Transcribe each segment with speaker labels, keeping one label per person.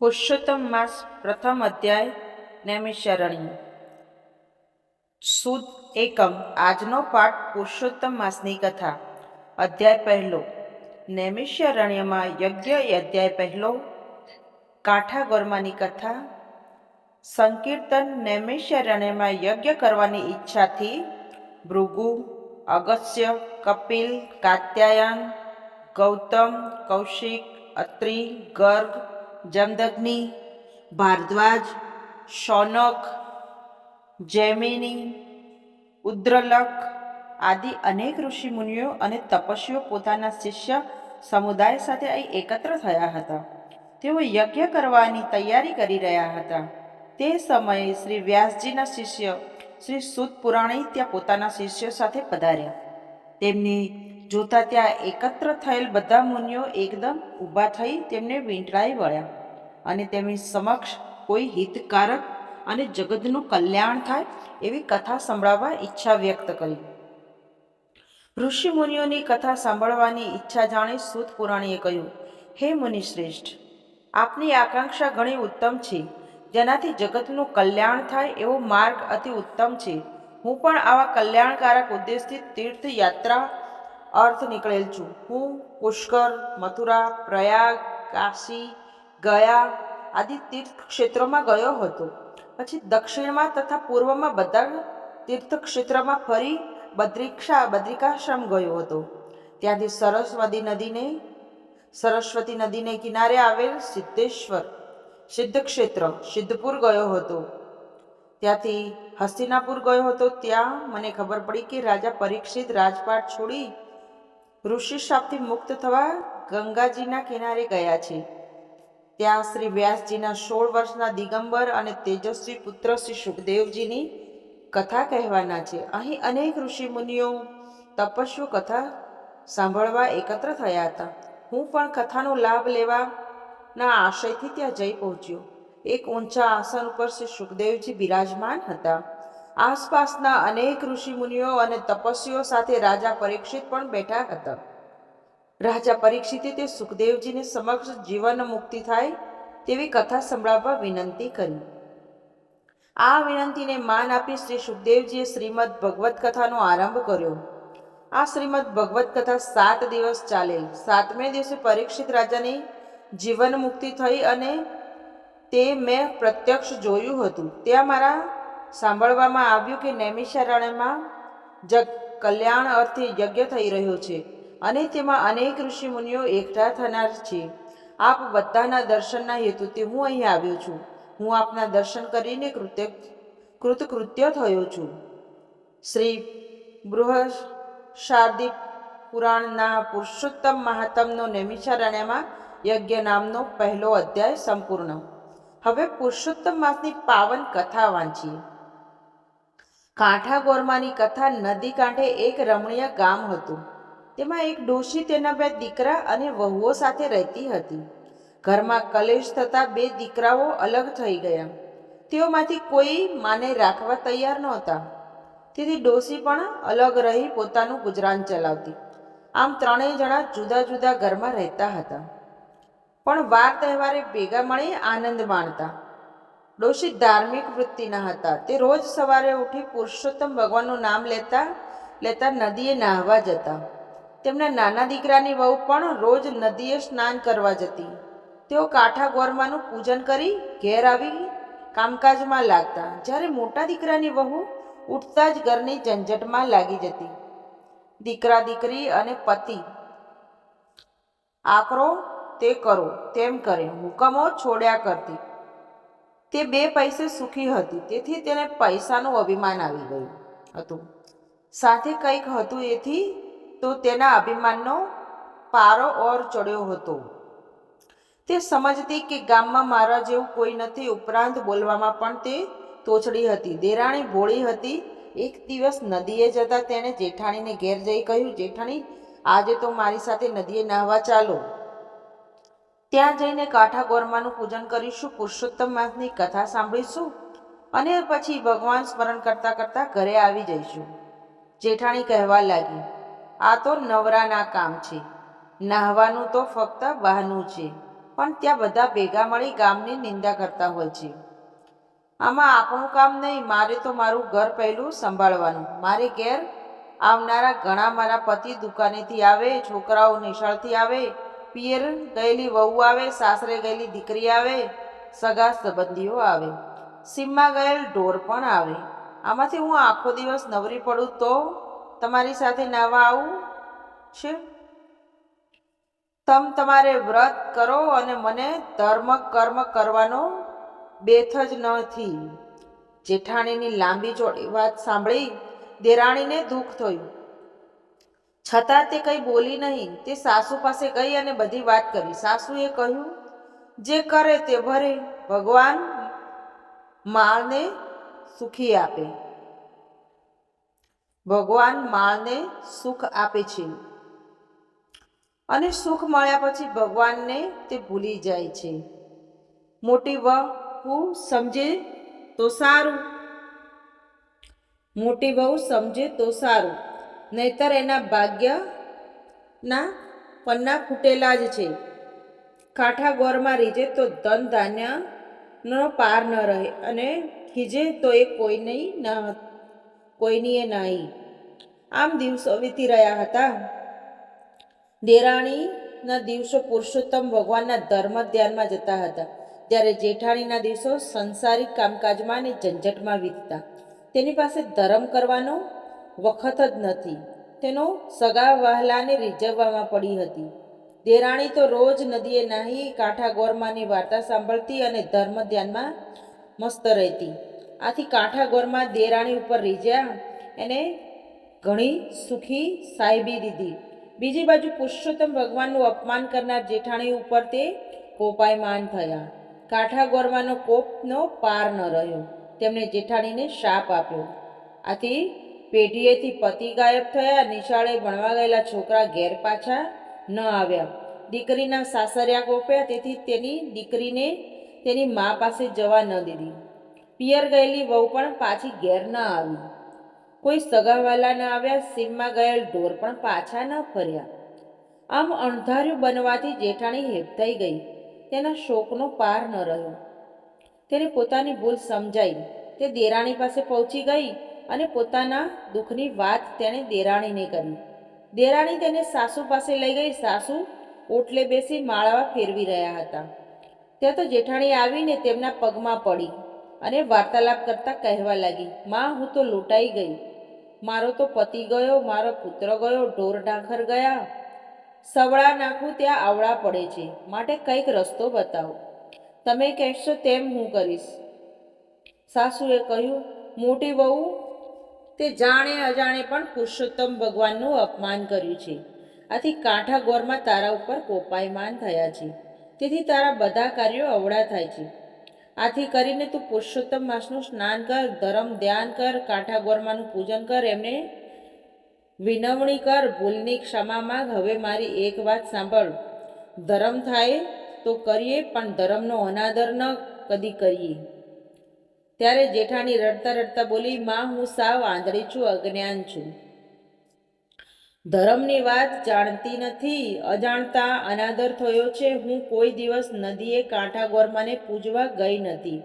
Speaker 1: પુરુષોત્તમ માસ પ્રથમ અધ્યાય નૈમિષારણ્ય સુદ એકમ આજનો પાઠ પુરુષોત્તમ માસની કથા અધ્યાય પહેલો નૈમિષારણ્યમાં યજ્ઞ અધ્યાય પહેલો કાંઠા ગોરમાની કથા સંકીર્તન નૈમિષારણ્યમાં યજ્ઞ કરવાની ઈચ્છાથી ભૃગુ અગસ્ત્ય કપિલ કાત્યાયન ગૌતમ કૌશિક અત્રિ ગર્ગ જમદગ્નિ ભારદ્વાજ શૌનક જૈમિની ઉદ્રલક આદિ અનેક ઋષિમુનિઓ અને તપસ્વીઓ પોતાના શિષ્ય સમુદાય સાથે અહીં એકત્ર થયા હતા. તેઓ યજ્ઞ કરવાની તૈયારી કરી રહ્યા હતા. તે સમયે શ્રી વ્યાસજીના શિષ્ય શ્રી સુત પુરાણી ત્યાં પોતાના શિષ્યો સાથે પધાર્યા. તેમને જોતા ત્યાં એકત્ર થયેલ બધા મુનિઓ એકદમ ઊભા થઈ તેમને વીંટળાઈ વળ્યા અને તેમની સમક્ષ કોઈ હિતકારક અને જગતનું કલ્યાણ થાય એવી કથા સંભળાવવા ઈચ્છા વ્યક્ત કરી. ઋષિ મુનિઓની કથા સાંભળવાની ઈચ્છા જાણી સૂત પુરાણીએ કહ્યું, હે મુનિશ્રેષ્ઠ, આપની આકાંક્ષા ઘણી ઉત્તમ છે. જેનાથી જગતનું કલ્યાણ થાય એવો માર્ગ અતિ ઉત્તમ છે. હું પણ આવા કલ્યાણકારક ઉદ્દેશથી તીર્થયાત્રા અર્થ નીકળેલ છું. હું પુષ્કર, મથુરા, પ્રયાગ, કાશી, ગયા આદિ તીર્થ ક્ષેત્રોમાં ગયો હતો. પછી દક્ષિણમાં તથા પૂર્વમાં બધા તીર્થક્ષેત્રમાં ફરી બદ્રિકાશ્રમ ગયો હતો. ત્યાંથી સરસ્વતી નદીને કિનારે આવેલ સિદ્ધક્ષેત્ર સિદ્ધપુર ગયો હતો. ત્યાંથી હસ્તિનાપુર ગયો હતો. ત્યાં મને ખબર પડી કે રાજા પરીક્ષિત રાજપાટ છોડી ઋષિ શાપથી મુક્ત થવા ગંગાજીના કિનારે ગયા છે. ત્યાં શ્રી વ્યાસજીના 16 વર્ષના દિગંબર અને તેજસ્વી પુત્ર શ્રી સુખદેવજીની કથા કહેવાના છે. અહીં અનેક ઋષિ મુનિઓ તપસ્વીઓ કથા સાંભળવા એકત્ર થયા હતા. હું પણ કથાનો લાભ લેવાના આશયથી ત્યાં જઈ પહોંચ્યો. એક ઊંચા આસન ઉપર શ્રી સુખદેવજી બિરાજમાન હતા. આસપાસના અનેક ઋષિ મુનિઓ અને તપસ્વીઓ સાથે રાજા પરીક્ષિત પણ બેઠા હતા. રાજા પરીક્ષિતે તે સુખદેવજીને સમક્ષ જીવન મુક્તિ થાય તેવી કથા સંભળાવવા વિનંતી કરી. આ વિનંતીને માન આપી શ્રી સુખદેવજીએ શ્રીમદ ભગવત કથાનો આરંભ કર્યો. આ શ્રીમદ ભગવત કથા 7 દિવસ ચાલેલ. 7મે દિવસે પરીક્ષિત રાજાની જીવન મુક્તિ થઈ અને તે મેં પ્રત્યક્ષ જોયું હતું. ત્યાં મારા સાંભળવામાં આવ્યું કે નૈમિષારણ્યમાં કલ્યાણ અર્થે યજ્ઞ થઈ રહ્યો છે અને તેમાં અનેક ઋષિ મુનિઓ એકઠા થનાર છે. આપ બધાના દર્શનના હેતુથી હું અહીં આવ્યો છું. હું આપના દર્શન કરીને કૃતકૃત્ય થયો છું. શ્રી બૃહસ્પતિ પુરાણના પુરુષોત્તમ મહાત્મનો નૈમિષારણ્યમાં યજ્ઞ નામનો પહેલો અધ્યાય સંપૂર્ણ. હવે પુરુષોત્તમ માસની પાવન કથા વાંચીએ. કાંઠા ગોરમાની કથા. નદી કાંઠે એક રમણીય ગામ હતું. તેમાં એક ડોશી તેના 2 દીકરા અને વહુઓ સાથે રહેતી હતી. ઘરમાં કલેશ થતાં 2 દીકરાઓ અલગ થઈ ગયા. તેઓમાંથી કોઈ માને રાખવા તૈયાર નહોતા. તેથી ડોશી પણ અલગ રહી પોતાનું ગુજરાન ચલાવતી. આમ 3 જણા જુદા જુદા ઘરમાં રહેતા હતા, પણ વાર તહેવારે ભેગા મળી આનંદ માણતા. ડોશી ધાર્મિક વૃત્તિના હતા. તે રોજ સવારે ઉઠી પુરુષોત્તમ ભગવાનનું નામ લેતા નદીએ નાહવા જતા. તેમના નાના દીકરાની વહુ પણ રોજ નદીએ સ્નાન કરવા જતી. તેઓ કાંઠા ગોરમાનું પૂજન કરી ઘેર આવી કામકાજમાં લાગતા. જ્યારે મોટા દીકરાની વહુ ઉઠતા જ ઘરની ઝંઝટમાં લાગી જતી. દીકરા દીકરી અને પતિ આકરો તે કરો તેમ કરે હુકમો છોડ્યા કરતી. તે 2 પૈસે સુખી હતી, તેથી તેને પૈસાનું અભિમાન આવી ગયું હતું. સાથે કંઈક હતું એથી તો તેના અભિમાનનો પારો ઓર ચડ્યો હતો. તે સમજતી કે ગામમાં મારા જેવું કોઈ નથી. ઉપરાંત બોલવામાં પણ તે તોછડી હતી. દેરાણી ભોળી હતી. એક દિવસ નદીએ જતા તેણે જેઠાણીને ઘેર જઈ કહ્યું, જેઠાણી, આજે તો મારી સાથે નદીએ નાહવા ચાલો. ત્યાં જઈને કાંઠા ગોરમાનું પૂજન કરીશું, પુરુષોત્તમ માસની કથા સાંભળીશું અને પછી ભગવાન સ્મરણ કરતાં કરતાં ઘરે આવી જઈશું. જેઠાણી કહેવા લાગી, આ તો નવરાના કામ છે. નાહવાનું તો ફક્ત બહાનું છે. પણ ત્યાં બધા ભેગા મળી ગામની નિંદા કરતા હોય છે. આમાં આપણું કામ નહીં, મારે તો મારું ઘર પહેલું સંભાળવાનું. મારે ઘેર આવનારા ઘણા મારા પતિ દુકાનેથી આવે, છોકરાઓ નિશાળથી આવે, પિયર ગયેલી વહુ આવે, સાસરે ગયેલી દીકરી આવે, સગા સંબંધીઓ આવે, સીમમાં ગયેલ ઢોર પણ આવે. આમાંથી હું આખો દિવસ નવરી પડું તો તમારી સાથે નાહવા આવું છે? તમારે વ્રત કરો અને મને ધર્મ કર્મ કરવાનો બેથ જ નથી. જેઠાણીની લાંબી ચોડી વાત સાંભળી દેરાણીને દુઃખ થયું, છતાં તે કંઈ બોલી નહીં. તે સાસુ પાસે ગઈ અને બધી વાત કરી. સાસુએ કહ્યું, જે કરે તે ભરે, ભગવાન માળને સુખી આપે. ભગવાન માળને સુખ આપે છે અને સુખ મળ્યા પછી ભગવાનને તે ભૂલી જાય છે. મોટી વહુ સમજે તો સારું, મોટી વહુ સમજે તો સારું, નહીતર એના ભાગ્યના પન્ના ફૂટેલા જ છે. કાંઠા ગોરમાં રીજે તો ધન ધાન્યનો પાર ન રહે અને ખીજે તો એ કોઈની નહીં. આમ દિવસો વીતી રહ્યા હતા. દેરાણીના દિવસો પુરુષોત્તમ ભગવાનના ધર્મ ધ્યાનમાં જતા હતા, જ્યારે જેઠાણીના દિવસો સંસારિક કામકાજમાં અને ઝંઝટમાં વીતતા. તેની પાસે ધર્મ કરવાનો વખત જ નથી. તેનો સગા વહાલાને રીઝવવામાં પડી હતી. દેરાણી તો રોજ નદીએ નાહી કાંઠા ગોરમાની વાર્તા સાંભળતી અને ધર્મ ધ્યાનમાં મસ્ત રહેતી. આથી કાંઠા ગોરમાં દેરાણી ઉપર રીઝ્યા એને ઘણી સુખી સાહેબી દીધી. બીજી બાજુ પુરુષોત્તમ ભગવાનનું અપમાન કરનાર જેઠાણી ઉપર તે કોપાયમાન થયા. કાંઠા ગોરમાંનો કોપનો પાર ન રહ્યો. તેમણે જેઠાણીને શાપ આપ્યો. આથી પેઢીએથી પતિ ગાયબ થયા. નિશાળે ભણવા ગયેલા છોકરા ઘેર પાછા ન આવ્યા. દીકરીના સાસરિયા કોપ્યા, તેથી તેની દીકરીને તેની મા પાસે જવા ન દીધી. પિયર ગયેલી વહુ પણ પાછી ઘેર ન આવી. કોઈ સગાવાલા ન આવ્યા. સીમમાં ગયેલ ઢોર પણ પાછા ન ફર્યા. આમ અણધાર્યું બનવાથી જેઠાણી હેબતાઈ ગઈ. તેના શોકનો પાર ન રહ્યો. તેને પોતાની ભૂલ સમજાઈ. તે દેરાણી પાસે પહોંચી ગઈ અને પોતાના દુઃખની વાત તેણે દેરાણીને કરી. દેરાણી તેને સાસુ પાસે લઈ ગઈ. સાસુ ઓટલે બેસી માળવા ફેરવી રહ્યા હતા. ત્યાં તો જેઠાણી આવીને તેમના પગમાં પડી અને વાર્તાલાપ કરતા કહેવા લાગી, માં, હું તો લૂંટાઈ ગઈ. મારો તો પતિ ગયો, મારો પુત્ર ગયો, ઢોર ઢાંખર ગયા. સવડા નાખું ત્યાં આવડા પડે છે. માટે કંઈક રસ્તો બતાવો. તમે કહેશો તેમ હું કરીશ. સાસુએ કહ્યું, મોટી વહુ, તે જાણે અજાણે પણ પુરુષોત્તમ ભગવાનનું અપમાન કર્યું છે. આથી કાંઠા ગોરમાં તારા ઉપર કોપાયમાન થયા છે. તેથી તારા બધા કાર્યો અવળા થાય છે. આથી કરીને તું પુરુષોત્તમ માસનું સ્નાન કર, ધર્મ ધ્યાન કર, કાંઠા ગોરમાનું પૂજન કર, એમને વિનવણી કર, ભૂલની ક્ષમા માંગ. હવે મારી એક વાત સાંભળ. ધર્મ થાય તો કરીએ, પણ ધર્મનો અનાદર ન કદી કરીએ. ત્યારે જેઠાણી રડતા રડતા બોલી, માં, હું સાવ આંધળી છું, અજ્ઞાન છું. ધર્મની વાત જાણતી નથી. અજાણતા અનાદર થયો છે. હું કોઈ દિવસ નદીએ કાંઠા ગોરમાને પૂજવા ગઈ નથી.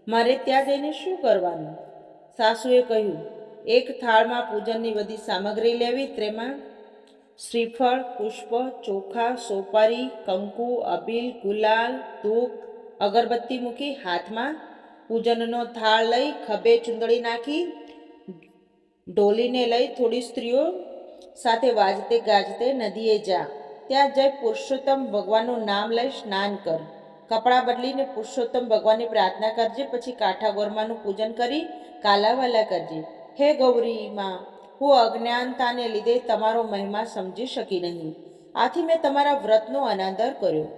Speaker 1: મારે ત્યાં જઈને શું કરવાનું? સાસુએ કહ્યું, એક થાળમાં પૂજનની બધી સામગ્રી લેવી. તેમાં શ્રીફળ, પુષ્પ, ચોખા, સોપારી, કંકુ, અબીલ, ગુલાલ, ધૂપ, અગરબત્તી મૂકી હાથમાં પૂજનનો થાળ લઈ ખભે ચૂંદડી નાખી ઢોલીને લઈ થોડી સ્ત્રીઓ સાથે વાજતે ગાજતે નદીએ જા. ત્યાં જઈ પુરુષોત્તમ ભગવાનનું નામ લઈ સ્નાન કર. કપડાં બદલીને પુરુષોત્તમ ભગવાનની પ્રાર્થના કરજે. પછી કાંઠા ગોરમાનું પૂજન કરી કાલાવાલા કરજે. હે ગૌરી માં, હું અજ્ઞાનતાને લીધે તમારો મહિમા સમજી શકી નહીં. આથી મેં તમારા વ્રતનો અનાદર કર્યો.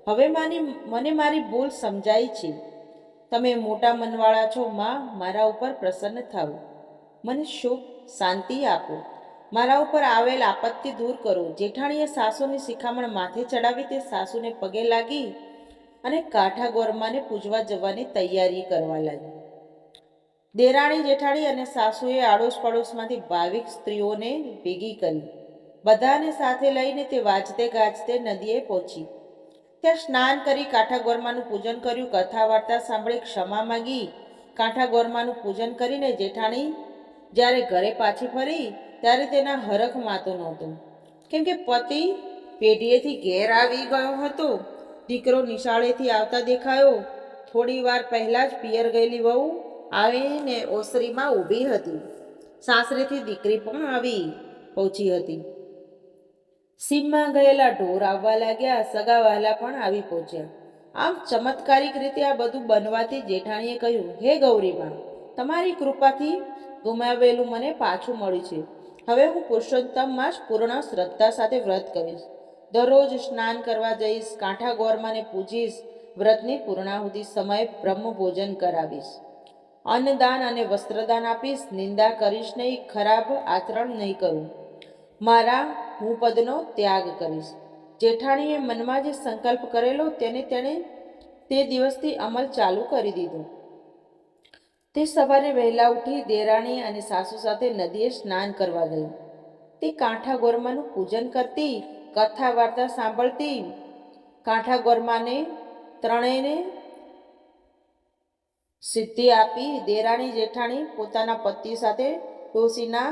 Speaker 1: હવે મને મારી ભૂલ સમજાઈ છે. તમે મોટા મનવાળા છો. માં, મારા ઉપર પ્રસન્ન થાઓ. મને સુખ શાંતિ આપો. મારા ઉપર આવેલ આપત્તિ દૂર કરો. જેઠાણીએ સાસુની શિખામણ માથે ચડાવી તે સાસુને પગે લાગી અને કાંઠા ગોરમાને પૂજવા જવાની તૈયારી કરવા લાગી. દેરાણી જેઠાણી અને સાસુએ આડોશ પડોશમાંથી ભાવિક સ્ત્રીઓને ભેગી કરી. બધાને સાથે લઈને તે વાજતે ગાજતે નદીએ પહોંચી. ત્યાં સ્નાન કરી કાંઠા ગોરમાનું પૂજન કર્યું. કથા વાર્તા સાંભળી ક્ષમા માંગી કાંઠા ગોરમાનું પૂજન કરીને જેઠાણી જ્યારે ઘરે પાછી ફરી ત્યારે તેના હરખ માતો નહોતો, કેમ કે પતિ પેઢીએથી ઘેર આવી ગયો હતો. દીકરો નિશાળેથી આવતા દેખાયો. થોડી વાર પહેલાં જ પિયર ગયેલી વહુ આવીને ઓસરીમાં ઊભી હતી. સાસરેથી દીકરી પણ આવી પહોંચી હતી. સીમમાં ગયેલા ઢોર આવવા લાગ્યા. સગાવાલા પણ આવી પહોંચ્યા. આમ ચમત્કારિક રીતે આ બધું બનવાથી જેઠાણીએ કહ્યું, હે ગૌરીમાં, તમારી કૃપાથી ગુમાવેલું મને પાછું મળ્યું છે. હવે હું પુરુષોત્તમમાં જ પૂર્ણ શ્રદ્ધા સાથે વ્રત કરીશ. દરરોજ સ્નાન કરવા જઈશ, કાંઠા ગોરમાને પૂજીશ, વ્રતની પૂર્ણાહુતિ સમયે બ્રહ્મ ભોજન કરાવીશ, અન્નદાન અને વસ્ત્રદાન આપીશ, નિંદા કરીશ નહીં, ખરાબ આચરણ નહીં કરું, મારા હું પદનો ત્યાગ કરીશ. જેઠાણીએ મનમાં જે સંકલ્પ કરેલો તેણે તે દિવસથી અમલ ચાલુ કરી દીધો. તે સવારે વહેલા ઉઠી દેરાણી અને સાસુ સાથે નદીએ સ્નાન કરવા ગઈ. તે કાંઠા ગોરમાનું પૂજન કરતી, કથા વાર્તા સાંભળતી. કાંઠા ગોરમાને ત્રણેયને સિદ્ધિ આપી. દેરાણી જેઠાણી પોતાના પતિ સાથે ડોશીના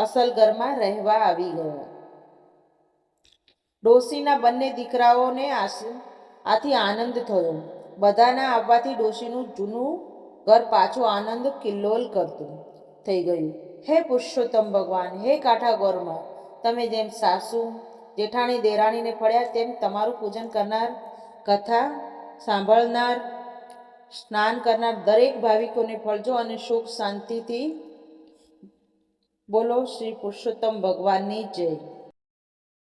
Speaker 1: અસલ ઘરમાં રહેવા આવી ગયા. ડોશીના બંને દીકરાઓને આથી આનંદ થયો. બધાના આવવાથી ડોશીનું જૂનું ઘર પાછું આનંદ કિલ્લોલ કરતું થઈ ગયું. હે પુરુષોત્તમ ભગવાન, હે કાંઠા ગોરમા, તમે જેમ સાસુ જેઠાણી દેરાણીને ફળ્યા તેમ તમારું પૂજન કરનાર, કથા સાંભળનાર, સ્નાન કરનાર દરેક ભાવિકોને ફળજો અને સુખ શાંતિથી બોલો શ્રી પુરુષોત્તમ ભગવાનની જય.